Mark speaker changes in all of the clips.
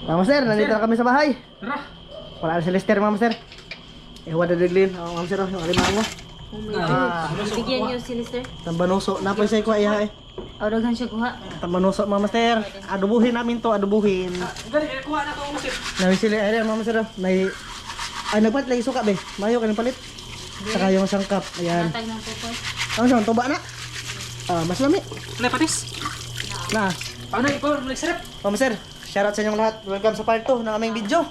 Speaker 1: Mama Sir, nandito na kami sa bahay.
Speaker 2: Tara.
Speaker 1: Wala na si Lester, Mama Sir. Iwan na diglin. Mama Sir, yung alimango.
Speaker 3: Oh my God. Bigyan niyo si Lister.
Speaker 1: Tambanuso. Napoy sa ikuha iya eh.
Speaker 3: Auragan siya kuha.
Speaker 1: Tambanuso, Mama Sir. Adubuhin namin to, adubuhin.
Speaker 2: Dali, kuha na ito ang musip.
Speaker 1: Nawisili, ayan Mama Sir. May... Ay, nagpalit lagi suka be. Mayo ka ng palit. Saka yung sangkap. Ayan.
Speaker 3: Matag ng pupos.
Speaker 1: Ano siya? Tuba na? Mas lami.
Speaker 2: Ano, patis?
Speaker 1: Na.
Speaker 2: Paano, ikaw, mag-sarap?
Speaker 1: Mama Sir, shoutout sa inyong lahat. Welcome sa part 2 ng aming video.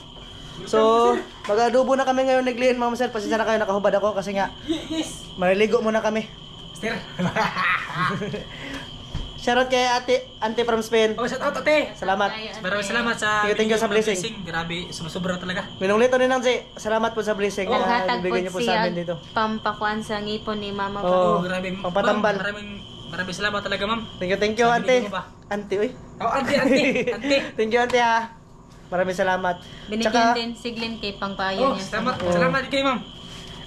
Speaker 1: So, mag-adobo na kami ngayon naglihin, Mama Sir. Pasensya na kayo, nakahubad ako kasi nga
Speaker 2: Yes.
Speaker 1: maliligo muna kami.
Speaker 2: Mister.
Speaker 1: Shoutout kay Ate from Spain.
Speaker 2: Oh, shout out, ate.
Speaker 1: Salamat.
Speaker 2: Maraming salamat sa
Speaker 1: Thank you sa
Speaker 2: video,
Speaker 1: blessing.
Speaker 2: Grabe, sumusubra talaga.
Speaker 1: Minunglito din ang salamat po sa blessing na
Speaker 3: Naghatag po
Speaker 1: bibigyan niyo po sa
Speaker 3: siya
Speaker 1: amin dito.
Speaker 3: pampakuan sa ngipon ni Mama
Speaker 1: Oo.
Speaker 2: Oh, grabe.
Speaker 1: Pampatambal.
Speaker 2: Ma'am, maraming salamat talaga, ma'am.
Speaker 1: Thank you,
Speaker 2: Sabi
Speaker 1: Ate.
Speaker 2: ko ba?
Speaker 1: Ante, uy.
Speaker 2: Oh, ante.
Speaker 1: Thank you, Ate ha. Maraming salamat.
Speaker 3: Binigyan din siglin kay pangpayo
Speaker 2: Oh,
Speaker 3: niya.
Speaker 2: salamat. Salamat din kayo, ma'am.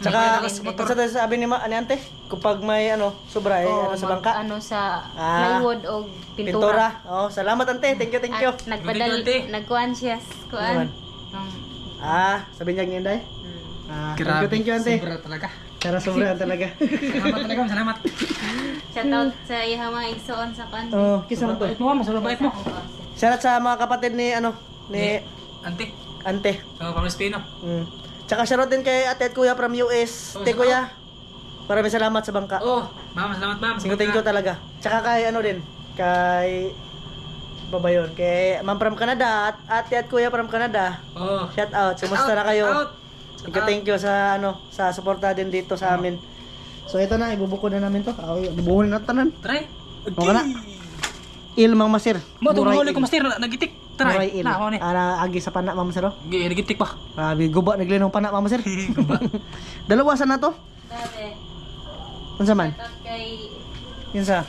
Speaker 1: Tsaka,
Speaker 2: Sa motor.
Speaker 1: sa sabi ni Ante, kapag may sobra sa bangka.
Speaker 3: Sa
Speaker 1: Ah,
Speaker 3: plywood o pintura.
Speaker 1: Pintura. Oh, salamat Ante. Thank you.
Speaker 3: At
Speaker 2: Thank you,
Speaker 3: nagpadal,
Speaker 2: Ate.
Speaker 3: nagkuan siya.
Speaker 1: Naman.
Speaker 3: Kuan.
Speaker 1: Sabi niya Inday.
Speaker 2: Grabe.
Speaker 1: Thank you, Ante.
Speaker 2: Sobra talaga.
Speaker 1: Tara, sobra talaga.
Speaker 2: Salamat talaga, ma'am. Salamat.
Speaker 3: Shout out sa iya mga igsoon sa kuan.
Speaker 1: Oh, kisa mo to.
Speaker 2: Bait mo, ma'am. Sobrang bait mo.
Speaker 1: Shoutout sa mga kapatid ni ni
Speaker 2: Ante.
Speaker 1: Ante.
Speaker 2: So, pang Espino.
Speaker 1: Tsaka shoutout din kay Ate at Kuya from US.
Speaker 2: Oh,
Speaker 1: Ate Kuya. Maraming salamat sa bangka.
Speaker 2: Oh, ma'am. Salamat, ma'am.
Speaker 1: Thank you talaga. Tsaka kay din, kay yun? Kay Ma'am from Canada at Ate at Kuya from Canada.
Speaker 2: Oh.
Speaker 1: Shout out. Kumusta na kayo?
Speaker 2: Out.
Speaker 1: Thank you sa sa suporta din dito sa amin. So ito na, ibubuko na namin to. Ibubuhin na tanan.
Speaker 2: Try.
Speaker 1: O ka na. Il Mang Masir.
Speaker 2: Mo to
Speaker 1: Buray
Speaker 2: huli
Speaker 1: il.
Speaker 2: ko master nagitik.
Speaker 1: Buray
Speaker 2: Try.
Speaker 1: il.
Speaker 2: Na ako ni.
Speaker 1: Agi sa pana, Mama Sir.
Speaker 2: Gi nagitik pa.
Speaker 1: Grabe, guba naglinong pana, Mama Sir. Dalawa sa na to?
Speaker 3: Dati.
Speaker 1: Unsa man?
Speaker 3: Shout out kay
Speaker 1: Yun sa.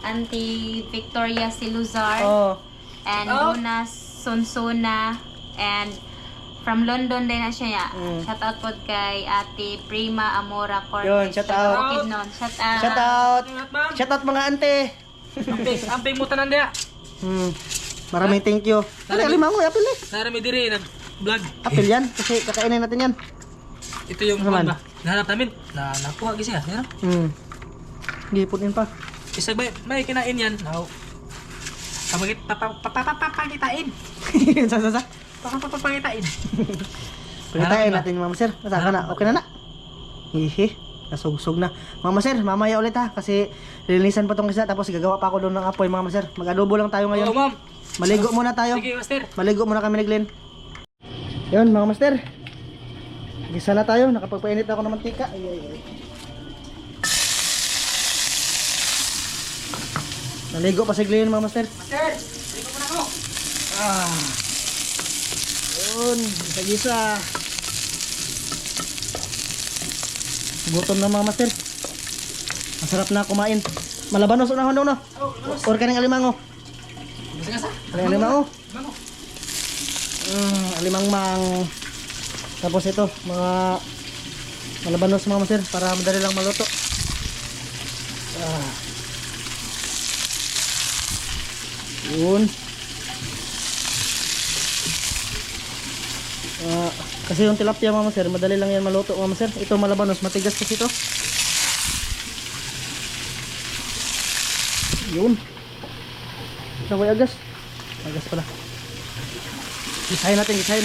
Speaker 3: Auntie Victoria Siluzar
Speaker 1: Oh.
Speaker 3: and
Speaker 2: Oh.
Speaker 3: Luna Sonsona and from London din na siya. Shout out po kay Ate Prima Amora Cortes.
Speaker 1: Yun, shout out.
Speaker 3: Okay, no. Shout out.
Speaker 1: Shout out.
Speaker 2: Salamat, ma'am.
Speaker 1: Shout out mga ante.
Speaker 2: Amping mo tanan dia.
Speaker 1: Maraming thank you. Ay, limango, apil eh.
Speaker 2: Narami diri nag-vlog.
Speaker 1: Apil yan, kasi kakainin natin yan.
Speaker 2: Ito yung
Speaker 1: Ano man?
Speaker 2: ba? Nahanap namin. Nakuha gisi siya. Ano?
Speaker 1: Gipunin pa.
Speaker 2: Isa ba may kinain yan? Now. Papapapagitain.
Speaker 1: Sa.
Speaker 2: Papapapagitain.
Speaker 1: Pagkatain natin Mama Sir. Nasa ka na? Okay na na? Hihi. Nasugsog na. Mama Sir, mamaya ulit ha. Kasi lilinisan pa tong isa. Tapos gagawa pa ako doon ng apoy Mama Sir. Mag-adobo lang tayo
Speaker 2: Oo,
Speaker 1: ngayon.
Speaker 2: ma'am.
Speaker 1: Maligo muna tayo.
Speaker 2: Sige, master.
Speaker 1: Maligo muna kami ni Glenn. Yun mga master. Gisa na tayo. Nakapagpainit ako ng mantika. Ay. Naligo pa si Glenn mga master.
Speaker 2: Master, dito muna ako.
Speaker 1: Yun. Gisa. Gutom na mga master. Masarap na kumain. Malabanos unahon daw no. Or kaning alimango.
Speaker 2: Gasa-gasa.
Speaker 1: Alimango.
Speaker 2: Mango.
Speaker 1: Alimang-mang. Tapos ito, mga malabanos mga master para madali lang maluto. Yun. Kasi yung tilapia mga master, madali lang yan maluto mga master. Ito malabanos, matigas kasi ito. Yun. Sabay agas. Agas pala. Gisahin natin, gisahin.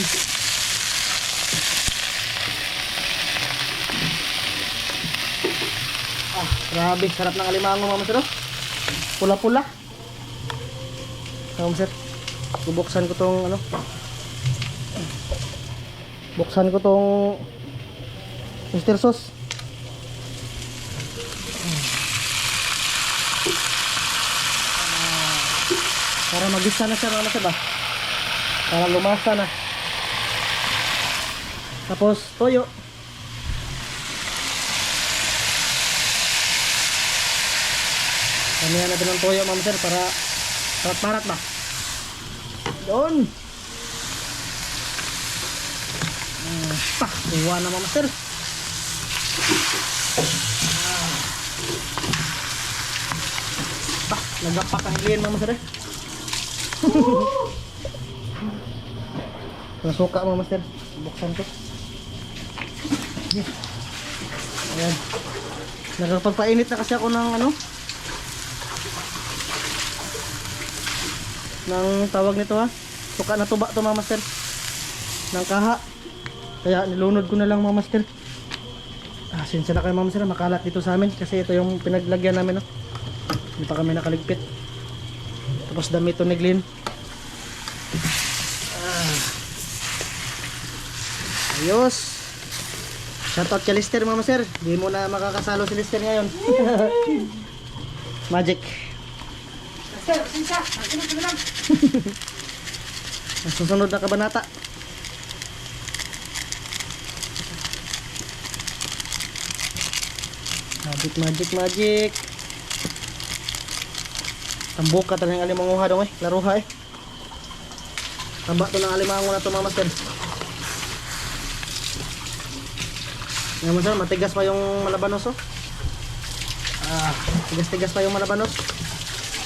Speaker 1: Grabe, sarap ng alimango mga master. Pula-pula. Mga master, bubuksan ko tong buksan ko tong oyster sauce. Para magisa na siya mga master ba? Para lumasa na. Tapos toyo. Kamihan natin ng toyo mga sir para parat-parat ba? Doon. Kuha na mga sir. Nagapak ang hiliin mga sir eh. Yung suka mga master. Buksan ko. Ayan. Nagpagpainit na kasi ako ng ano. Ng tawag nito ha. Suka na tuba to mga master. Ng kaha. Kaya nilunod ko na lang mga master. Sinsya na kayo mga master. Makalat dito sa amin. Kasi ito yung pinaglagyan namin no. Hindi pa kami nakaligpit. Tapos dami ito ni Glenn. Ayos. Shoutout kay Lister mga master. Hindi mo na makakasalo si Lister ngayon. Magic.
Speaker 2: Sir, sinsya. Sunod na lang.
Speaker 1: Ang susunod na kabanata. Magic, magic, magic. Tambok ka talagang alimanguha dong eh. Laruha eh. Tamba to ng alimango na to mga master. Ngayon master, matigas pa yung malabanos oh. Tigas-tigas pa yung malabanos.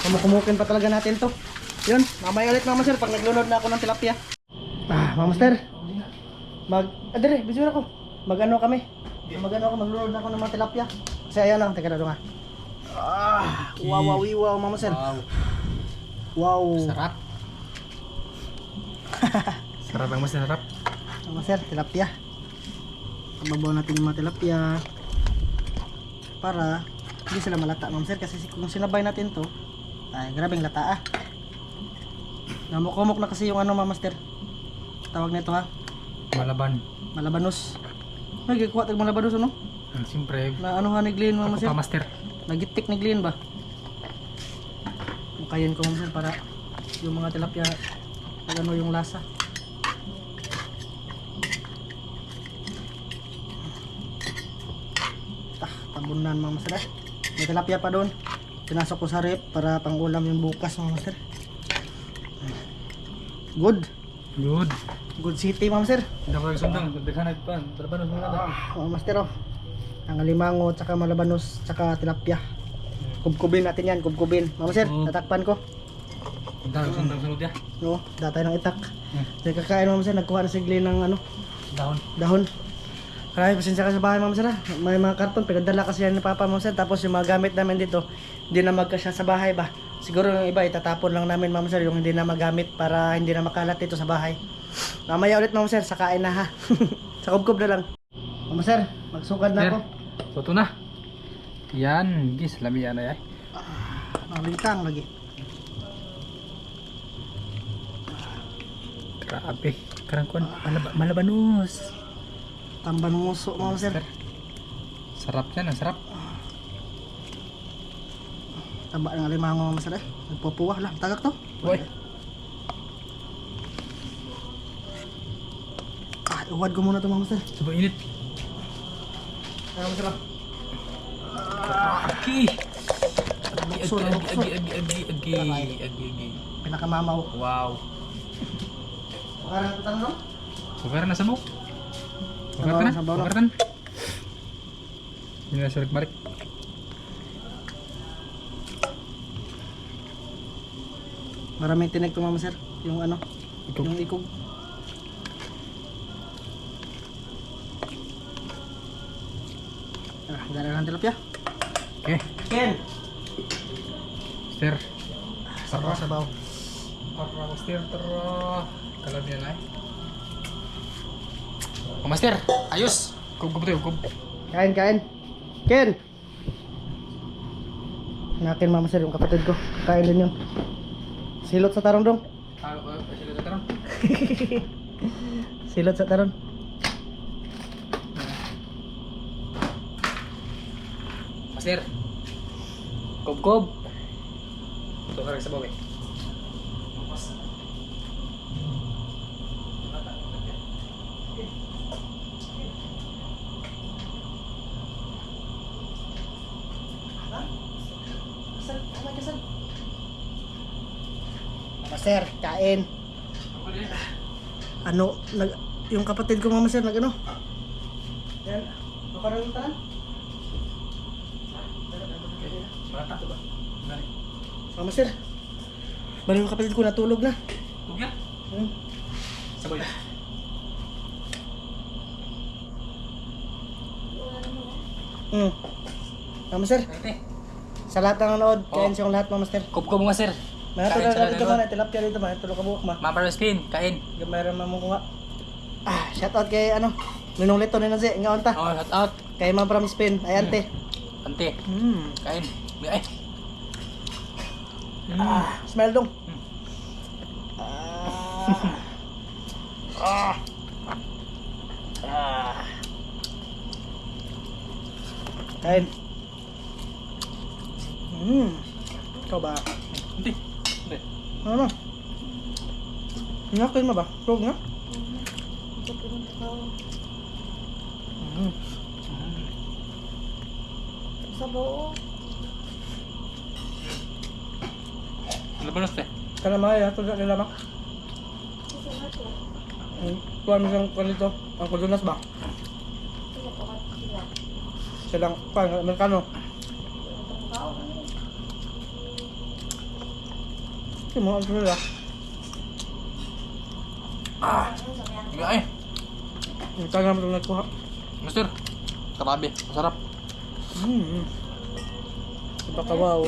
Speaker 1: Kumukumukin pa talaga natin to. Yun, mamaya ulit mga master pag naglunod na ako ng tilapia. Mga master. Dire, busy ako. Mag-ano kami. Maglunod na ako ng mga tilapia. Kasi ayan lang, teka na doon nga. Wow, mga master. Wow.
Speaker 2: Sarap. Sarap ang masarap.
Speaker 1: Mga master, tilapia. Pababaw natin yung mga tilapia. Para hindi sila malata mga master. Kasi kung sinabay natin to, ay grabing lata ah. Namukumok na kasi yung ano mga master. Tawag nito ha. Malabanos. Ay, kuha tayong malabanos ano?
Speaker 2: Siyempre.
Speaker 1: Na ano ha ni Glenn mga
Speaker 2: Ako
Speaker 1: master?
Speaker 2: pa master.
Speaker 1: Nagitik ni Glenn ba? Mukayin ko mga master para yung mga tilapia ano yung lasa. Tabunan mga master eh. May tilapia pa doon. Pinasok ko sa rep para pang ulam yung bukas mga master. Good city mga master.
Speaker 2: Dapat sundang. Daghanag pa. Malabanos mga natin.
Speaker 1: Mga master oh. Ang alimango, tsaka malabanos, tsaka tilapia. Kubkubin natin yan, kubkubin. Mga master, tatakpan ko.
Speaker 2: Dapat sundang sunod ya.
Speaker 1: No, datay ng itak. Dahil kakain mga master, nagkuha na si Glenn ng ano, dahon. Kaya pasensya ka sa bahay mga master ha. May mga karton, pinadala kasi yan ni Papa mga master. Tapos yung mga gamit namin dito, hindi na magkasya sa bahay ba. Siguro yung iba itatapon lang namin mga master, yung hindi na magamit para hindi na makalat dito sa bahay. Mamaya ulit mga master, sa kain na ha. Sa kubkub na lang. Mga master, magsukad na ako.
Speaker 2: Soto na. Yan, gis, lamian na yan.
Speaker 1: Nalintang lagi.
Speaker 2: Grabe. Karangkuan, malabanos.
Speaker 1: Tamban nguso mga master.
Speaker 2: Sarap yan, ang sarap.
Speaker 1: Taba ng alimango mga master eh. Nagpupuwah lang. Tagak to.
Speaker 2: Uy.
Speaker 1: Uwad ko muna to mga master.
Speaker 2: Sobrang init.
Speaker 1: Mga master lang.
Speaker 2: Aki. Agi.
Speaker 1: Pinakamamaw.
Speaker 2: Wow.
Speaker 1: Parang tutang no?
Speaker 2: Pagkaran na sa mo.
Speaker 1: Sabaw na.
Speaker 2: Pagkaran. Hindi na sulit marik.
Speaker 1: Maraming tinig to mga master. Yung ano?
Speaker 2: Ikog.
Speaker 1: Yung ikog. Gana ng tilapia.
Speaker 2: Okay.
Speaker 1: Ken!
Speaker 2: Stir.
Speaker 1: Sabaw.
Speaker 2: Para stir tara. Kalab yan ay. Oh, master. Ayos. Kub tayo, kub.
Speaker 1: Kain. Ken! Nakin mga master yung kapatid ko. Kain din yun. Silot sa tarong dong.
Speaker 2: Sila sa tarong.
Speaker 1: Silot sa tarong.
Speaker 2: Master. Kub. Ito karag sa bawi.
Speaker 1: Master, kain. Ano, yung kapatid ko mga master, nag-ano? Yan, makarang yung tanan.
Speaker 2: Bata to ba? Gani.
Speaker 1: Mga master, bali yung kapatid ko natulog na.
Speaker 2: Tugya.
Speaker 1: Hmm.
Speaker 2: Sabay.
Speaker 1: Mama sir,
Speaker 2: Okay.
Speaker 1: sa lahat ng nanood,
Speaker 2: Oh.
Speaker 1: kain siyang lahat Mama sir.
Speaker 2: Kup-kup mga sir.
Speaker 1: Mga
Speaker 2: Kain
Speaker 1: tulad
Speaker 2: sila
Speaker 1: dito
Speaker 2: nanood.
Speaker 1: man, tilapia dito man, tulog ka buhok ma.
Speaker 2: Mama Spin, kain.
Speaker 1: Gamay mo ko nga. Shout out kay ano, Ninong Lito ni Nanzi, nga onta.
Speaker 2: Oh, shout out.
Speaker 1: Kay Ma'am from Spain, ay ante.
Speaker 2: Ante, kain. Ay.
Speaker 1: Smell dong. Kain. Ikaw ba?
Speaker 2: Ante. Ante.
Speaker 1: Ano? Ngakin mo ba? Prog nga?
Speaker 2: Ano ba nas te?
Speaker 1: Kana mga ya, tulad nila ba? Kuha mo siyang kanito, ang kudunas ba? Silang, kuha, Amerikano. Ito mo, ano nila?
Speaker 2: Ay.
Speaker 1: Kaya naman itong nagkuha.
Speaker 2: Mister. Karabi, masarap.
Speaker 1: Diba ka wow.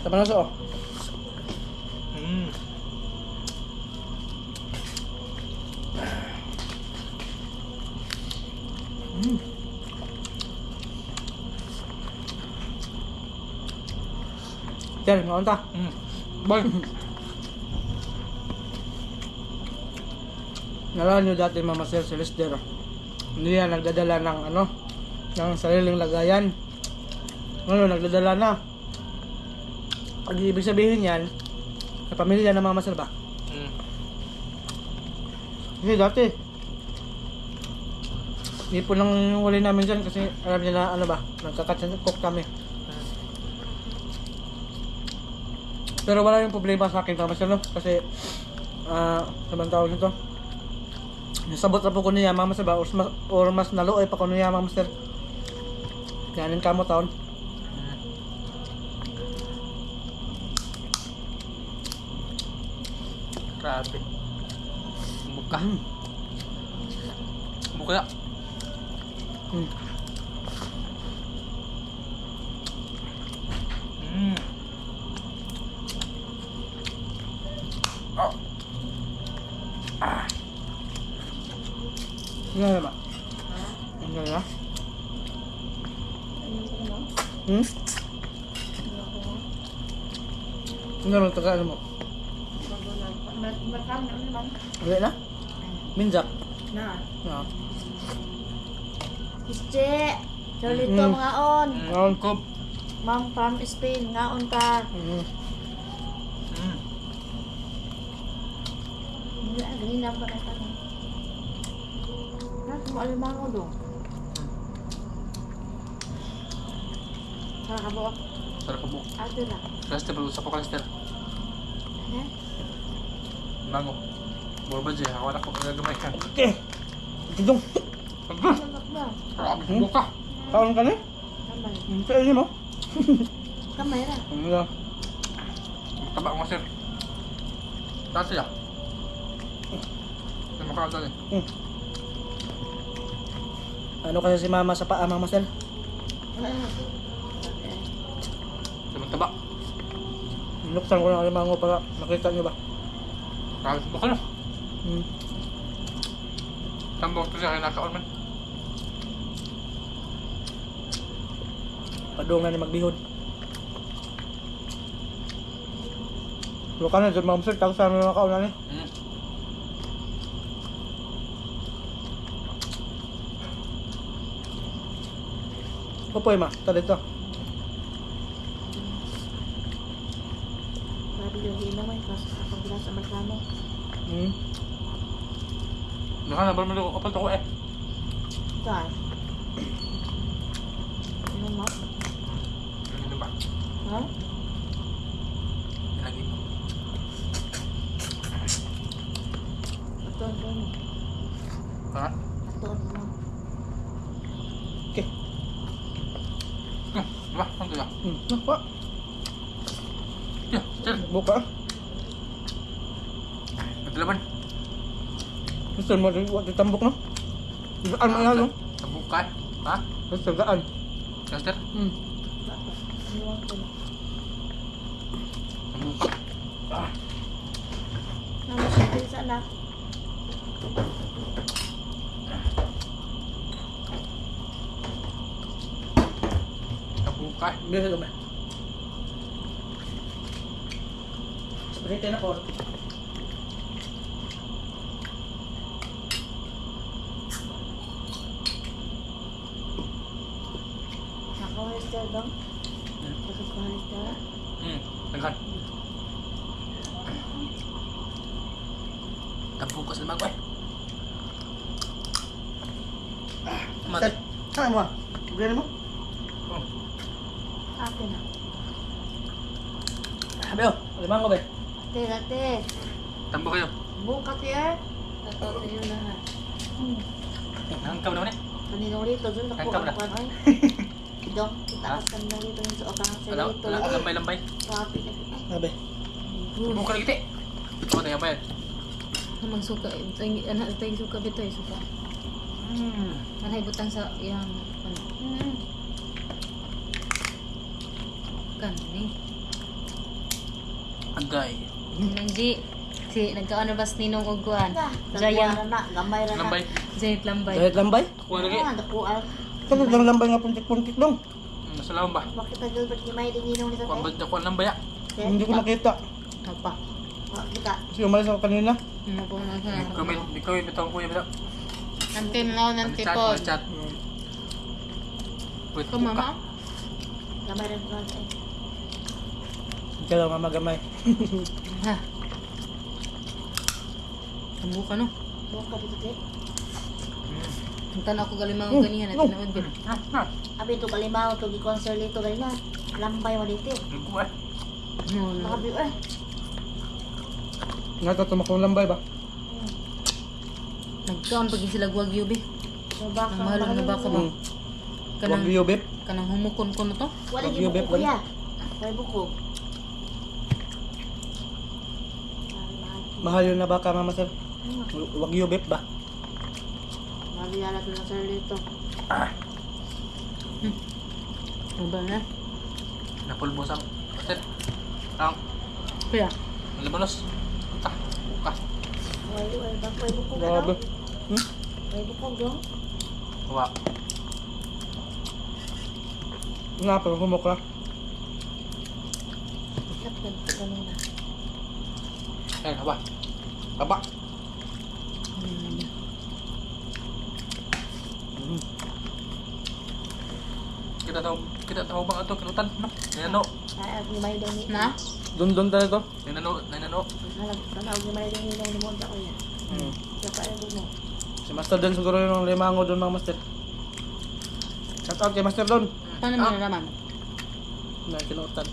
Speaker 1: Tama na so. Sir, ngaon ta.
Speaker 2: Boy.
Speaker 1: Nalala nyo dati Mama Sir Celester. Hindi yan nagdadala ng ano, ng sariling lagayan. Ngayon nagdadala na. Ang ibig sabihin yan, sa pamilya ng Mama Sir ba? Kasi dati, hindi po lang yung huli namin dyan kasi alam niya na ano ba, nagkakatsakok kami. Pero wala yung problema sa akin Mama Sir no? Kasi, sa bang tawag nito, nasabot na po ko niya Mama Sir ba, or mas naluoy pa ko niya Mama Sir. Yanin ka mo taon.
Speaker 2: Grabe. Buka. Buka ya.
Speaker 1: Ano na ba? Ano na? Ano na taga ano mo? Wala na? Minjak?
Speaker 4: Na.
Speaker 1: Na.
Speaker 4: Ische. Solito mga on.
Speaker 1: Ngayon.
Speaker 2: Kup.
Speaker 4: Ma'am from Spain. Nga on ta. Ganina pa na tanong. Nasa mo alimango do. Saka mo.
Speaker 2: Sarap ka bu.
Speaker 4: Ato na.
Speaker 2: Kaster, sa po kaster.
Speaker 4: Eh?
Speaker 2: Mango. Borba dyan, ako na ko gagamay ka.
Speaker 1: Okay. Tidong.
Speaker 4: Lalak na.
Speaker 2: Grabe, buka.
Speaker 1: Taon ka na?
Speaker 4: Kamay.
Speaker 1: Kainin mo?
Speaker 4: Kamay na.
Speaker 1: Ano na?
Speaker 2: Taba ko sir. Taas siya. Hindi makakadali.
Speaker 1: Ano kasi si Mama sa paa Mama Sir?
Speaker 2: Hindi taba.
Speaker 1: Nuksan ko ng alimango para makita nyo ba?
Speaker 2: Grabe, buka na. Tambok ko siya kaya nakaon man.
Speaker 1: Padung na ni magbihod. Luka na dyan Mama Sir, tapos sana na kaunan eh. Popoy ma, ito dito.
Speaker 4: Babi yung hinamay. Kasi ako gila sa Amerikano.
Speaker 2: Naka na, baru mo kapal to ko eh.
Speaker 4: Saan? Ano mo?
Speaker 2: Ganito ba?
Speaker 4: Ha?
Speaker 2: Lagi mo.
Speaker 4: Aton ko mo.
Speaker 2: Ha?
Speaker 4: Aton mo.
Speaker 1: Okay.
Speaker 2: Diba? Ano to ya?
Speaker 1: Nakpa.
Speaker 2: Yeah, sir.
Speaker 1: Buka.
Speaker 2: Laban.
Speaker 1: Gusto mo rin wala tambok no? Gaan mo yan no?
Speaker 2: Tabukan. Ha?
Speaker 1: Gusto gaan.
Speaker 2: Master?
Speaker 4: Bakit? Iniwan ko na.
Speaker 2: Tabukan.
Speaker 4: Namusin sa anak.
Speaker 2: Tabukan.
Speaker 1: Biasa ka ba? Spaghetti na ko.
Speaker 4: Naka-cholesterol dong? Naka-cholesterol?
Speaker 2: Tengkan. Tabukan sa magway. Mati.
Speaker 1: Saan mo? Bigyan mo?
Speaker 4: Akin na.
Speaker 1: Sabi oh, limang ko ba?
Speaker 4: Ate.
Speaker 2: Tambok kayo.
Speaker 4: Bukat yan. Totoo yun lahat.
Speaker 2: Nangkap naman eh.
Speaker 4: Kaninong rito, dun ako
Speaker 2: Tangkap na.
Speaker 4: ang kwan. Dong, kita ka kanina rito yung sa okang sa
Speaker 2: Alam,
Speaker 4: rito.
Speaker 2: lambay-lambay.
Speaker 4: Wapi na kita.
Speaker 1: Sabi.
Speaker 2: Tabukan lagi te. Coba tanya apa ya?
Speaker 3: Namang suka, anak tayo suka bitoy suka. Manay butang sa yang kan ni.
Speaker 2: Agay.
Speaker 3: Nang G si nagkaano bas ninong ugwan.
Speaker 4: Na,
Speaker 3: Jaya.
Speaker 4: na, gamay na na.
Speaker 2: Lambay.
Speaker 3: Jayat lambay.
Speaker 1: Kahit lambay?
Speaker 2: Kuha lagi.
Speaker 4: Nakuan.
Speaker 1: Ito lang lambay nga puntik-puntik dong.
Speaker 2: Nasa lawan ba?
Speaker 4: Bakit na dito ni may dinginong nito
Speaker 2: Kuha
Speaker 4: te?
Speaker 2: ba kuha lambay ya?
Speaker 1: Hindi ko nakita.
Speaker 3: Apa?
Speaker 4: Kita.
Speaker 1: Kasi umalis ako kanina.
Speaker 3: Ano po na sa.
Speaker 2: Comment, ikaw yung bitang kuya bitang.
Speaker 3: Nanti mo nanti
Speaker 2: Chat,
Speaker 3: po.
Speaker 2: chat. Wait,
Speaker 3: Ko mama.
Speaker 4: Gamay rin ko.
Speaker 1: Ito lang mamagamay.
Speaker 3: Ha. Tambo ka no.
Speaker 4: Bukat dito te.
Speaker 3: Tuntan ako galimang ganihan at tinood bin.
Speaker 4: Abi to kalimaw to gi-concert dito ganina. Lambay mo dito.
Speaker 2: Kuha.
Speaker 3: No, no.
Speaker 4: Nakabi eh.
Speaker 1: Nga ito tumakong lambay ba?
Speaker 3: Nagkaon pag sila wagyu bi.
Speaker 4: So baka
Speaker 3: Ang mahal na baka ba? Kanang
Speaker 1: Wagyu beef.
Speaker 3: kanang humukon ko na to.
Speaker 4: Wala
Speaker 1: Wagyu
Speaker 4: gi
Speaker 1: beef,
Speaker 4: buko kuya. Wala buko.
Speaker 1: Mahal yun na baka mama sir. Wagyu beef ba?
Speaker 4: Nabiyala to na sir dito.
Speaker 3: Ano ba na?
Speaker 2: Napulbos ang. Chat. Ang
Speaker 3: Kaya.
Speaker 2: labanos. Buka. Buka.
Speaker 4: Wala baka buko.
Speaker 1: Grabe.
Speaker 4: Wala buko dong.
Speaker 2: Kuha.
Speaker 1: Nga pero humok ka.
Speaker 4: Ikat kan kanina.
Speaker 2: Apa? Apa? Kita tahu bang atau kenutan, no? Nano,
Speaker 4: Ay abi may dong ni.
Speaker 3: Na?
Speaker 1: Doon tayo to.
Speaker 2: nano.
Speaker 4: Halag kana abi may dong ni ni mo ta kuya. Sa pa mo.
Speaker 1: Si Master Don siguro yung limango doon mga Master. Shout out kay Master Don.
Speaker 3: Paano mo nalaman?
Speaker 1: Na kinutan.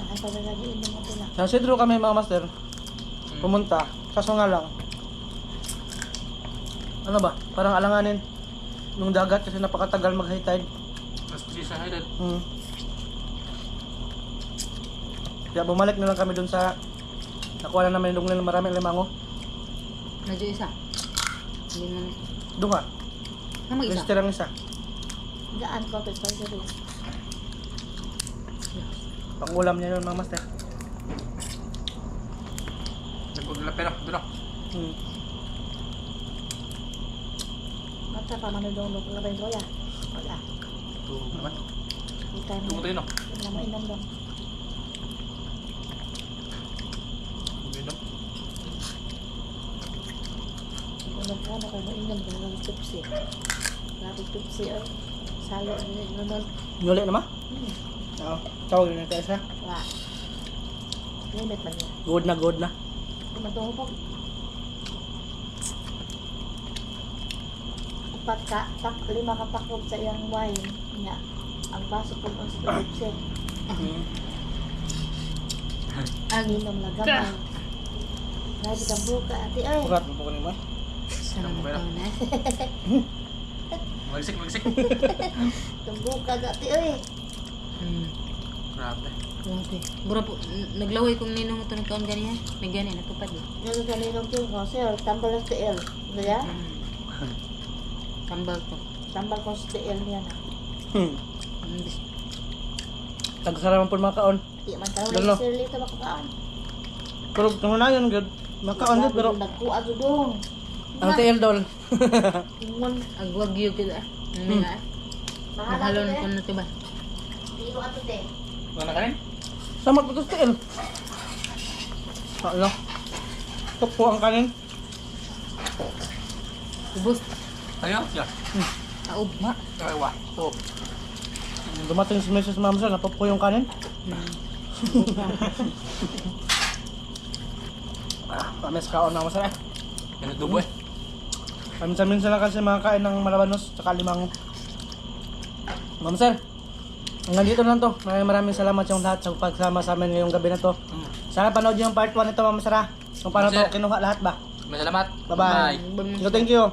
Speaker 4: Ay pa lagi ino mo tila.
Speaker 1: Sa Sidro kami mga Master. Pumunta. Kaso nga lang. Ano ba? Parang alanganin. Nung dagat kasi napakatagal mag-high tide.
Speaker 2: Mas bisa aja dan.
Speaker 1: Kaya bumalik na lang kami doon sa nakuha na namin yung maraming limango.
Speaker 3: Medyo isa. Hindi mo na.
Speaker 1: Doon nga.
Speaker 3: Ah, mag-isa.
Speaker 1: Rester ang isa.
Speaker 4: Gaan ko pa sa dito.
Speaker 1: Pang-ulam niya yun mga Master.
Speaker 2: Nagpaglapen ako, doon ako.
Speaker 4: Mata pa man dong mo ko rin kuya. Wala.
Speaker 2: Tuh, naman.
Speaker 4: Kita mo.
Speaker 2: Tunggu tayo, no?
Speaker 4: Wala mo inom dong.
Speaker 2: Minum.
Speaker 4: Inom ka na kung inom ka ng tupsi. Grabe tupsi ay. Salo ni naman.
Speaker 1: Nyuli na ma? Oo. Tawag na tayo sa.
Speaker 4: Wa. Limit man niya.
Speaker 1: Good na, good na.
Speaker 4: Tumatungo po. Upat ka, lima ka pakog sa iyang wine. Nga. Ang baso po ang sa tupsi. Ang inom na gamay. Grabe kang buka ate ay.
Speaker 1: Bukat mo po kanina.
Speaker 3: Sana mo
Speaker 2: Pera.
Speaker 3: taon na.
Speaker 2: Magsik.
Speaker 4: Tumbuka dati eh.
Speaker 2: Grabe.
Speaker 3: Okay. Bura po, naglaway kong ninong ito ng taon ganyan. May ganyan, natupad eh.
Speaker 4: Ano kaninong king ko, sir, tambal sa TL. Diya?
Speaker 3: Tambal to.
Speaker 4: Tambal ko sa TL niya na.
Speaker 1: Tagsaraman po mga kaon.
Speaker 4: Di man tao
Speaker 1: Dalo.
Speaker 4: na sir Lito makakaan.
Speaker 1: Pero kung na yun, good. Makaon din, pero
Speaker 4: Nagkuha to dong.
Speaker 1: ang TL dol.
Speaker 4: Ingon.
Speaker 3: Agwagyo kita. May nga. Mahalon ko na ito ba?
Speaker 4: Tiro ato te.
Speaker 2: Ano ka rin?
Speaker 1: Sama po ito TL. Ano? Ito po ang kanin.
Speaker 3: Ubus.
Speaker 2: Ano? Yeah.
Speaker 3: Aub ma.
Speaker 2: Okay, wa. Oh.
Speaker 1: Dumating si Mrs. Ma'am sir, napapo yung kanin. Pamis kaon na masarap.
Speaker 2: Yan ang tubo eh.
Speaker 1: Minsan lang kasi makakain ng malabanos tsaka limango. Ma'am sir, hanggang dito lang to. Maraming salamat yung lahat sa pagsama sa amin ngayong gabi na to. Sana panood yung part 1 nito, Ma'am Sara. Kung paano
Speaker 2: Sir.
Speaker 1: to kinuha lahat ba?
Speaker 2: Masalamat.
Speaker 1: Bye-bye. Thank you.